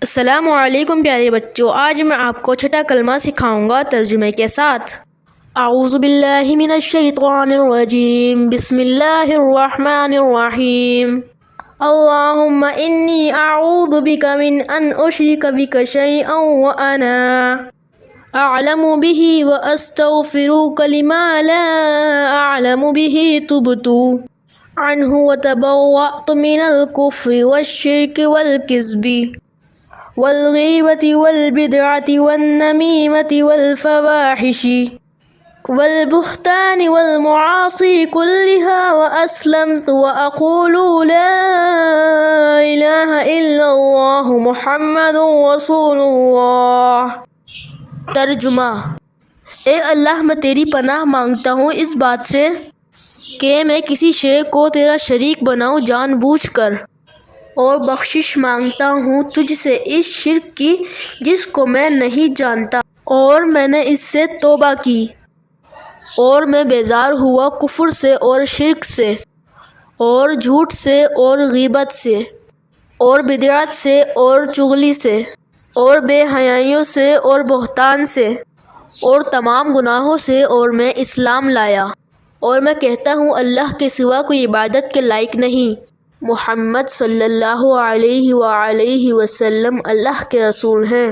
السلام علیکم پیارے بچوں، آج میں آپ کو چھٹا کلمہ سکھاؤں گا ترجمے کے ساتھ۔ اعوذ باللہ من الشیطان الرجیم، بسم اللہ الرحمن الرحیم۔ اللہم انی اعوذ بک من ان اشرک بک شیئا وانا اعلم به واستغفرک لما لا اعلم به تبت عنہ وتبوأت من الکفر والشرک والکذب والغیبة والبدعة والنمیمة والفواحش والبہتان والمعاصی كلها وأسلمت وأقول لا إله إلا اللہ محمد رسول اللہ۔ ترجمہ: اے اللہ، میں تیری پناہ مانگتا ہوں اس بات سے کہ میں کسی شے کو تیرا شریک بناؤں جان بوجھ کر، اور بخشش مانگتا ہوں تجھ سے اس شرک کی جس کو میں نہیں جانتا، اور میں نے اس سے توبہ کی، اور میں بیزار ہوا کفر سے اور شرک سے، اور جھوٹ سے اور غیبت سے، اور بدعت سے اور چغلی سے، اور بے حیائیوں سے اور بہتان سے، اور تمام گناہوں سے، اور میں اسلام لایا، اور میں کہتا ہوں اللہ کے سوا کوئی عبادت کے لائق نہیں۔ محمد صلی اللہ علیہ وآلہ وسلم اللہ کے رسول ہیں۔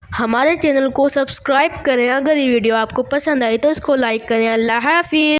ہمارے چینل کو سبسکرائب کریں۔ اگر یہ ویڈیو آپ کو پسند آئی تو اس کو لائک کریں۔ اللہ حافظ۔